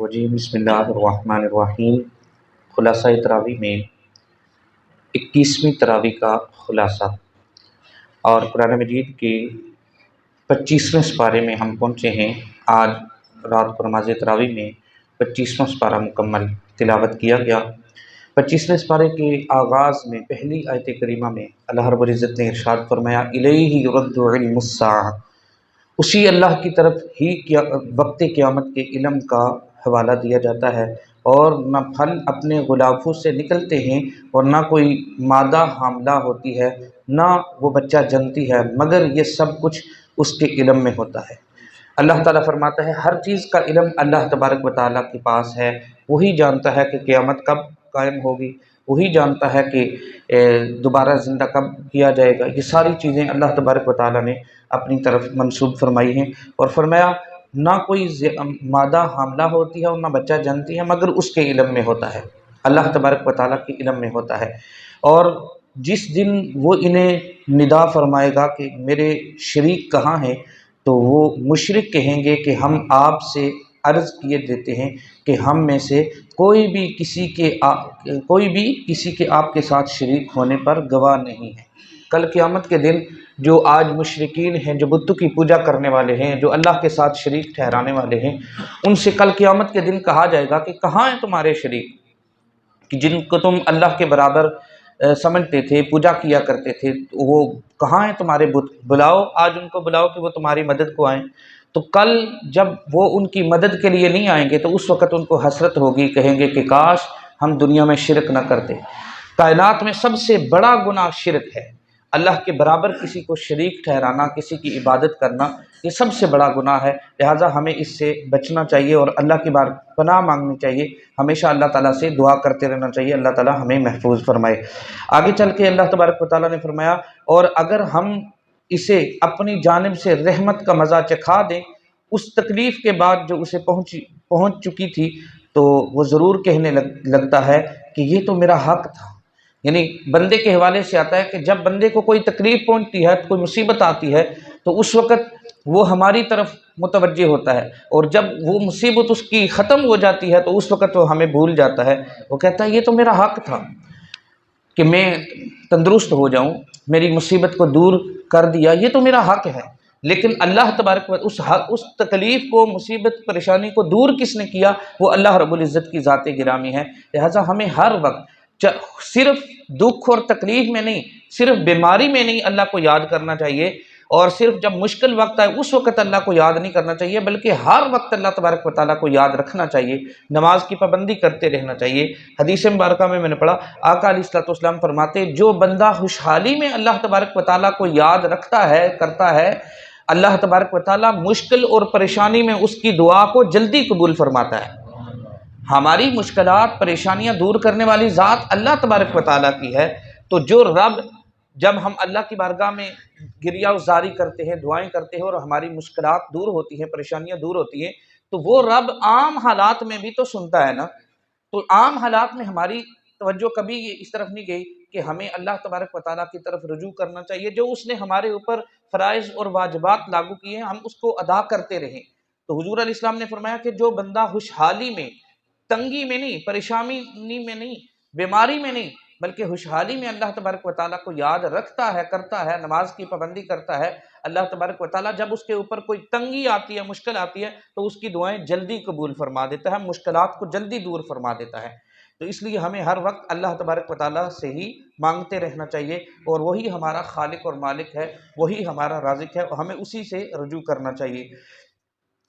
الرجیم بسم اللہ الرحمن الرحیم۔ خلاصہ تراویح میں 21ویں تراویح کا خلاصہ، اور قرآن مجید کے 25ویں سپارے میں ہم پہنچے ہیں۔ آج رات کو نماز تراویح میں 25واں سپارہ مکمل تلاوت کیا گیا۔ 25ویں سپارے کے آغاز میں پہلی آیت کریمہ میں اللہ رب العزت نے ارشاد فرمایا الیہ یرد علم الساعہ، اسی اللہ کی طرف ہی وقت قیامت کے علم کا حوالہ دیا جاتا ہے، اور نہ پھل اپنے غلافوں سے نکلتے ہیں اور نہ کوئی مادہ حاملہ ہوتی ہے، نہ وہ بچہ جنتی ہے، مگر یہ سب کچھ اس کے علم میں ہوتا ہے۔ اللہ تعالیٰ فرماتا ہے ہر چیز کا علم اللہ تبارک و تعالیٰ کے پاس ہے۔ وہی جانتا ہے کہ قیامت کب قائم ہوگی، وہی جانتا ہے کہ دوبارہ زندہ کب کیا جائے گا۔ یہ ساری چیزیں اللہ تبارک و تعالیٰ نے اپنی طرف منسوب فرمائی ہیں، اور فرمایا نہ کوئی مادہ حاملہ ہوتی ہے اور نہ بچہ جنتی ہے، مگر اس کے علم میں ہوتا ہے، اللہ تبارک و تعالیٰ کے علم میں ہوتا ہے۔ اور جس دن وہ انہیں ندا فرمائے گا کہ میرے شریک کہاں ہیں، تو وہ مشرک کہیں گے کہ ہم آپ سے عرض کیے دیتے ہیں کہ ہم میں سے کوئی بھی کسی کے آپ کے ساتھ شریک ہونے پر گواہ نہیں ہے۔ کل قیامت کے دن جو آج مشرکین ہیں، جو بتوں کی پوجا کرنے والے ہیں، جو اللہ کے ساتھ شریک ٹھہرانے والے ہیں، ان سے کل قیامت کے دن کہا جائے گا کہ کہاں ہیں تمہارے شریک کہ جن کو تم اللہ کے برابر سمجھتے تھے، پوجا کیا کرتے تھے، وہ کہاں ہیں تمہارے بت؟ بلاؤ، آج ان کو بلاؤ کہ وہ تمہاری مدد کو آئیں۔ تو کل جب وہ ان کی مدد کے لیے نہیں آئیں گے تو اس وقت ان کو حسرت ہوگی، کہیں گے کہ کاش ہم دنیا میں شرک نہ کرتے۔ کائنات میں سب سے بڑا گناہ شرک ہے۔ اللہ کے برابر کسی کو شریک ٹھہرانا، کسی کی عبادت کرنا، یہ سب سے بڑا گناہ ہے۔ لہٰذا ہمیں اس سے بچنا چاہیے اور اللہ کی پناہ مانگنی چاہیے، ہمیشہ اللہ تعالیٰ سے دعا کرتے رہنا چاہیے، اللہ تعالیٰ ہمیں محفوظ فرمائے۔ آگے چل کے اللہ تبارک و تعالیٰ نے فرمایا اور اگر ہم اسے اپنی جانب سے رحمت کا مزہ چکھا دیں، اس تکلیف کے بعد جو اسے پہنچ چکی تھی، تو وہ ضرور کہنے لگتا ہے کہ یہ تو میرا حق تھا۔ یعنی بندے کے حوالے سے آتا ہے کہ جب بندے کو کوئی تکلیف پہنچتی ہے، کوئی مصیبت آتی ہے، تو اس وقت وہ ہماری طرف متوجہ ہوتا ہے، اور جب وہ مصیبت اس کی ختم ہو جاتی ہے تو اس وقت وہ ہمیں بھول جاتا ہے۔ وہ کہتا ہے یہ تو میرا حق تھا کہ میں تندرست ہو جاؤں، میری مصیبت کو دور کر دیا، یہ تو میرا حق ہے۔ لیکن اللہ تبارک و اس تکلیف کو، مصیبت پریشانی کو دور کس نے کیا؟ وہ اللہ رب العزت کی ذات گرامی ہے۔ لہٰذا ہمیں ہر وقت صرف دکھ اور تکلیف میں نہیں، صرف بیماری میں نہیں اللہ کو یاد کرنا چاہیے، اور صرف جب مشکل وقت آئے اس وقت اللہ کو یاد نہیں کرنا چاہیے، بلکہ ہر وقت اللہ تبارک و تعالیٰ کو یاد رکھنا چاہیے، نماز کی پابندی کرتے رہنا چاہیے۔ حدیث مبارکہ میں نے پڑھا، آقا علیہ الصلوۃ والسلام فرماتے جو بندہ خوشحالی میں اللہ تبارک و تعالیٰ کو یاد رکھتا ہے، کرتا ہے، اللہ تبارک و تعالیٰ مشکل اور پریشانی میں اس کی دعا کو جلدی قبول فرماتا ہے۔ ہماری مشکلات، پریشانیاں دور کرنے والی ذات اللہ تبارک و تعالیٰ کی ہے۔ تو جو رب، جب ہم اللہ کی بارگاہ میں گریہ وزاری کرتے ہیں، دعائیں کرتے ہیں، اور ہماری مشکلات دور ہوتی ہیں، پریشانیاں دور ہوتی ہیں، تو وہ رب عام حالات میں بھی تو سنتا ہے نا۔ تو عام حالات میں ہماری توجہ کبھی اس طرف نہیں گئی کہ ہمیں اللہ تبارک و تعالیٰ کی طرف رجوع کرنا چاہیے، جو اس نے ہمارے اوپر فرائض اور واجبات لاگو کیے ہیں ہم اس کو ادا کرتے رہیں۔ تو حضور علیہ السلام نے فرمایا کہ جو بندہ خوشحالی میں، تنگی میں نہیں، پریشانی میں نہیں، بیماری میں نہیں، بلکہ خوشحالی میں اللہ تبارک و تعالیٰ کو یاد رکھتا ہے، کرتا ہے، نماز کی پابندی کرتا ہے، اللہ تبارک و تعالیٰ جب اس کے اوپر کوئی تنگی آتی ہے، مشکل آتی ہے، تو اس کی دعائیں جلدی قبول فرما دیتا ہے، مشکلات کو جلدی دور فرما دیتا ہے۔ تو اس لیے ہمیں ہر وقت اللہ تبارک و تعالیٰ سے ہی مانگتے رہنا چاہیے، اور وہی ہمارا خالق اور مالک ہے، وہی ہمارا رازق ہے، اور ہمیں اسی سے رجوع کرنا چاہیے۔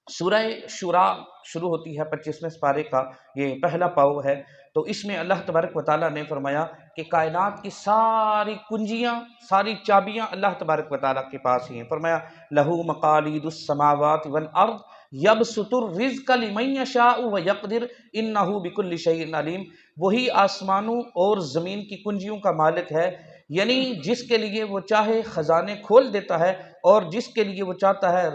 سورہ شورا شروع ہوتی ہے 25ویں سپارے کا، یہ پہلا پاؤ ہے۔ تو اس میں اللہ تبارک و تعالیٰ نے فرمایا کہ کائنات کی ساری کنجیاں، ساری چابیاں اللہ تبارک و تعالیٰ کے پاس ہی ہیں۔ فرمایا لہو مقالید السماوات والارض یبسط الرزق لمن یشاء ویقدر انہ بکل شیء علیم۔ وہی آسمانوں اور زمین کی کنجیوں کا مالک ہے، یعنی جس کے لیے وہ چاہے خزانے کھول دیتا ہے، اور جس کے لیے وہ چاہتا ہے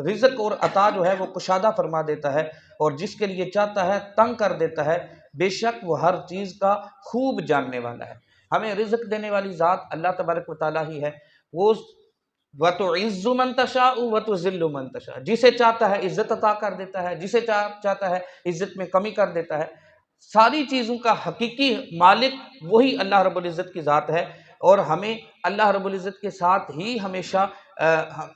رزق اور عطا جو ہے وہ کشادہ فرما دیتا ہے، اور جس کے لیے چاہتا ہے تنگ کر دیتا ہے۔ بے شک وہ ہر چیز کا خوب جاننے والا ہے۔ ہمیں رزق دینے والی ذات اللہ تبارک و تعالیٰ ہی ہے۔ وہ وَتُعِزُّ مَن تَشَاءُ وَتُذِلُّ مَن تَشَاءُ، جسے چاہتا ہے عزت عطا کر دیتا ہے، جسے چاہتا ہے عزت میں کمی کر دیتا ہے۔ ساری چیزوں کا حقیقی مالک وہی اللہ رب العزت کی ذات ہے، اور ہمیں اللہ رب العزت کے ساتھ ہی ہمیشہ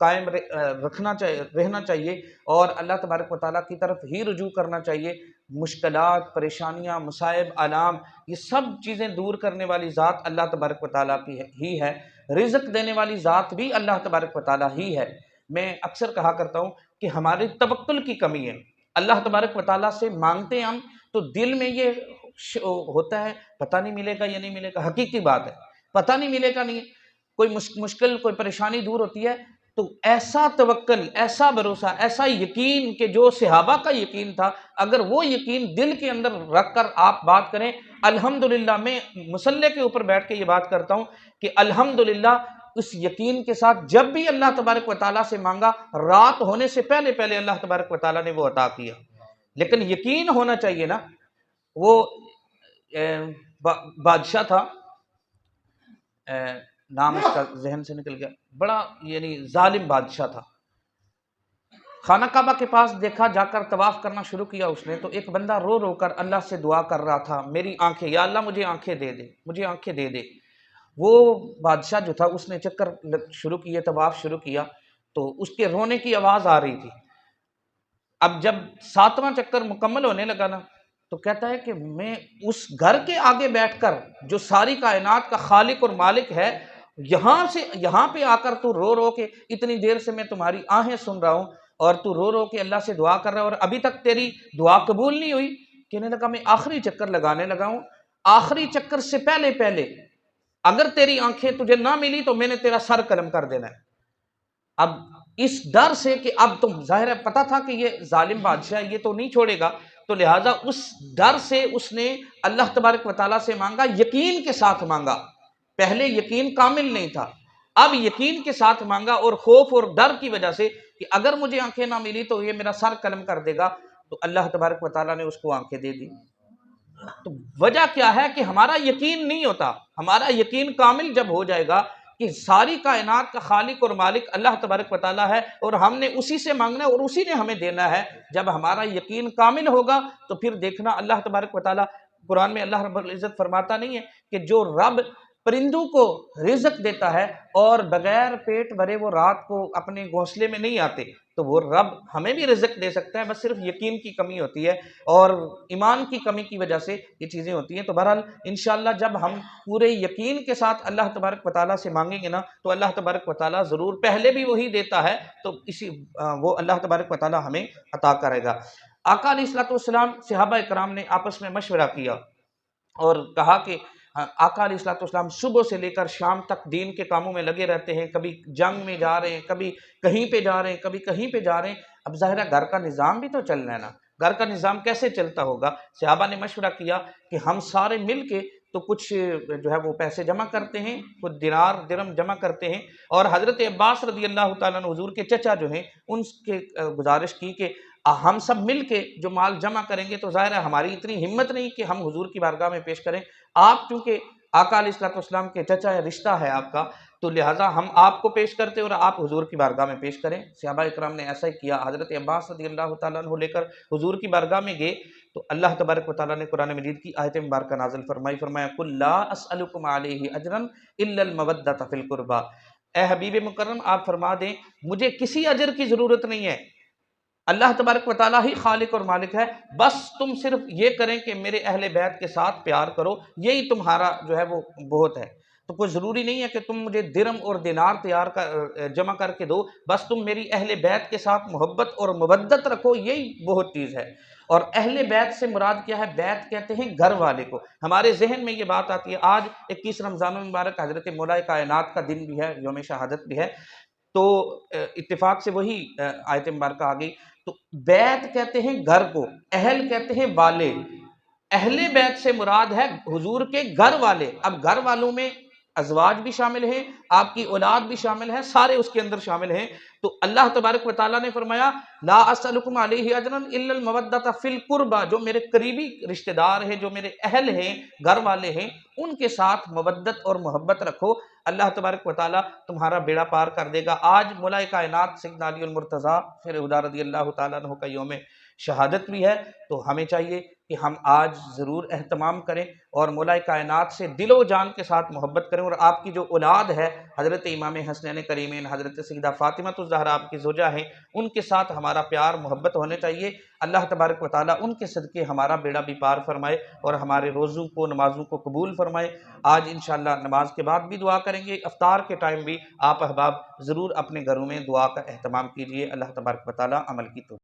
قائم رہنا چاہیے، اور اللہ تبارک و تعالیٰ کی طرف ہی رجوع کرنا چاہیے۔ مشکلات، پریشانیاں، مصائب، آلام، یہ سب چیزیں دور کرنے والی ذات اللہ تبارک و تعالیٰ کی ہی ہے، رزق دینے والی ذات بھی اللہ تبارک و تعالیٰ ہی ہے۔ میں اکثر کہا کرتا ہوں کہ ہماری توکل کی کمی ہے، اللہ تبارک و تعالیٰ سے مانگتے ہم تو دل میں یہ ہوتا ہے پتہ نہیں ملے گا یا نہیں ملے گا، حقیقی بات ہے، پتہ نہیں ملے گا، نہیں کوئی مشکل، کوئی پریشانی دور ہوتی ہے تو ایسا توکل، ایسا بھروسہ، ایسا یقین کہ جو صحابہ کا یقین تھا، اگر وہ یقین دل کے اندر رکھ کر آپ بات کریں، الحمدللہ، میں مصلی کے اوپر بیٹھ کے یہ بات کرتا ہوں کہ الحمدللہ اس یقین کے ساتھ جب بھی اللہ تبارک و تعالیٰ سے مانگا، رات ہونے سے پہلے پہلے اللہ تبارک و تعالیٰ نے وہ عطا کیا۔ لیکن یقین ہونا چاہیے نا۔ وہ بادشاہ تھا، نام اس کا ذہن سے نکل گیا، بڑا یعنی ظالم بادشاہ تھا۔ خانہ کعبہ کے پاس دیکھا، جا کر طواف کرنا شروع کیا اس نے، تو ایک بندہ رو رو کر اللہ سے دعا کر رہا تھا، میری آنکھیں، یا اللہ مجھے آنکھیں دے دے، مجھے آنکھیں دے دے۔ وہ بادشاہ جو تھا اس نے چکر شروع کیے، طواف شروع کیا، تو اس کے رونے کی آواز آ رہی تھی۔ اب جب 7واں چکر مکمل ہونے لگا نا، تو کہتا ہے کہ میں اس گھر کے آگے بیٹھ کر جو ساری کائنات کا خالق اور مالک ہے، یہاں پہ آ کر تو رو رو کے اتنی دیر سے میں تمہاری آہیں سن رہا ہوں، اور تو رو رو کے اللہ سے دعا کر رہا ہے، اور ابھی تک تیری دعا قبول نہیں ہوئی۔ کہنے لگا میں آخری چکر لگانے لگا ہوں، آخری چکر سے پہلے پہلے اگر تیری آنکھیں تجھے نہ ملی تو میں نے تیرا سر قلم کر دینا ہے۔ اب اس ڈر سے کہ اب تم، ظاہر ہے پتہ تھا کہ یہ ظالم بادشاہ یہ تو نہیں چھوڑے گا، تو لہٰذا اس ڈر سے اس نے اللہ تبارک و تعالیٰ سے مانگا، یقین کے ساتھ مانگا۔ پہلے یقین کامل نہیں تھا، اب یقین کے ساتھ مانگا، اور خوف اور ڈر کی وجہ سے کہ اگر مجھے آنکھیں نہ ملی تو یہ میرا سر قلم کر دے گا، تو اللہ تبارک و تعالیٰ نے اس کو آنکھیں دے دی۔ تو وجہ کیا ہے کہ ہمارا یقین نہیں ہوتا۔ ہمارا یقین کامل جب ہو جائے گا کہ ساری کائنات کا خالق اور مالک اللہ تبارک و تعالیٰ ہے، اور ہم نے اسی سے مانگنا ہے اور اسی نے ہمیں دینا ہے، جب ہمارا یقین کامل ہوگا تو پھر دیکھنا اللہ تبارک و تعالیٰ، قرآن میں اللہ رب العزت فرماتا نہیں ہے کہ جو رب پرندوں کو رزق دیتا ہے اور بغیر پیٹ بھرے وہ رات کو اپنے گھونسلے میں نہیں آتے، تو وہ رب ہمیں بھی رزق دے سکتا ہے، بس صرف یقین کی کمی ہوتی ہے اور ایمان کی کمی کی وجہ سے یہ چیزیں ہوتی ہیں۔ تو بہرحال انشاءاللہ جب ہم پورے یقین کے ساتھ اللہ تبارک و تعالیٰ سے مانگیں گے نا، تو اللہ تبارک و تعالیٰ ضرور، پہلے بھی وہی دیتا ہے، تو وہ اللہ تبارک و تعالیٰ ہمیں عطا کرے گا۔ آقا علیہ الصلوۃ والسلام، صحابہ کرام نے آپس میں مشورہ کیا اور کہا کہ آقا علیہ الصلوۃ والسلام صبح سے لے کر شام تک دین کے کاموں میں لگے رہتے ہیں، کبھی جنگ میں جا رہے ہیں، کبھی کہیں پہ جا رہے ہیں، کبھی کہیں پہ جا رہے ہیں۔ اب ظاہر ہے گھر کا نظام بھی تو چلنا ہے نا، گھر کا نظام کیسے چلتا ہوگا؟ صحابہ نے مشورہ کیا کہ ہم سارے مل کے تو کچھ جو ہے وہ پیسے جمع کرتے ہیں، کچھ دینار درہم جمع کرتے ہیں، اور حضرت عباس رضی اللہ تعالیٰ عنہ حضور کے چچا جو ہیں ان کے گزارش کی کہ ہم سب مل کے جو مال جمع کریں گے، تو ظاہر ہے ہماری اتنی ہمت نہیں کہ ہم حضور کی بارگاہ میں پیش کریں، آپ چونکہ آقا علیہ الصلوۃ والسلام کے چچا ہے، رشتہ ہے آپ کا، تو لہٰذا ہم آپ کو پیش کرتے اور آپ حضور کی بارگاہ میں پیش کریں۔ صحابہ اکرام نے ایسا ہی کیا، حضرت عباس رضی اللہ تعالیٰ عنہ لے کر حضور کی بارگاہ میں گئے، تو اللہ تبارک و تعالیٰ نے قرآن مجید کی آیت مبارکہ نازل فرمائی، فرمایا قُل لَا أَسْأَلُكُمْ عَلَيْهِ أَجْرًا إِلَّا الْمَوَدَّةَ فِي الْقُرْبَى، اے حبیب مکرم آپ فرما دیں مجھے کسی اجر کی ضرورت نہیں ہے، اللہ تبارک و تعالیٰ ہی خالق اور مالک ہے، بس تم صرف یہ کریں کہ میرے اہل بیت کے ساتھ پیار کرو، یہی تمہارا جو ہے وہ بہت ہے۔ تو کوئی ضروری نہیں ہے کہ تم مجھے درم اور دینار جمع کر کے دو، بس تم میری اہل بیت کے ساتھ محبت اور مودت رکھو، یہی بہت چیز ہے۔ اور اہل بیت سے مراد کیا ہے؟ بیت کہتے ہیں گھر والے کو۔ ہمارے ذہن میں یہ بات آتی ہے، آج 21 رمضان المبارک حضرت مولا کائنات کا دن بھی ہے، یوم شہادت بھی ہے، تو اتفاق سے وہی آیت مبارکہ آ گئی۔ تو بیت کہتے ہیں گھر کو، اہل کہتے ہیں والے، اہل بیت سے مراد ہے حضور کے گھر والے۔ اب گھر والوں میں ازواج بھی شامل ہیں، آپ کی اولاد بھی شامل ہے، سارے اس کے اندر شامل ہیں۔ تو اللہ تبارک و تعالیٰ نے فرمایا لا اسألکم علیہ اجرا الا المودۃ فی القربى، جو میرے قریبی رشتہ دار ہیں، جو میرے اہل ہیں، گھر والے ہیں، ان کے ساتھ مودت اور محبت رکھو، اللہ تبارک و تعالیٰ تمہارا بیڑا پار کر دے گا۔ آج مولا کائنات سیدنا علی المرتضیٰ خیر خدا رضی اللہ تعالیٰ عنہ کا یوم شہادت بھی ہے، تو ہمیں چاہیے کہ ہم آج ضرور اہتمام کریں اور مولا کائنات سے دل و جان کے ساتھ محبت کریں، اور آپ کی جو اولاد ہے حضرت امام حسنین کریمین، حضرت سیدہ فاطمہ الزہرا آپ کی زوجہ ہیں، ان کے ساتھ ہمارا پیار محبت ہونے چاہیے۔ اللہ تبارک و تعالیٰ ان کے صدقے ہمارا بیڑا بھی پار فرمائے اور ہمارے روزوں کو، نمازوں کو قبول فرمائے۔ آج انشاءاللہ نماز کے بعد بھی دعا کریں گے، افطار کے ٹائم بھی آپ احباب ضرور اپنے گھروں میں دعا کا اہتمام کیجیے۔ اللہ تبارک و تعالیٰ عمل کی توفیق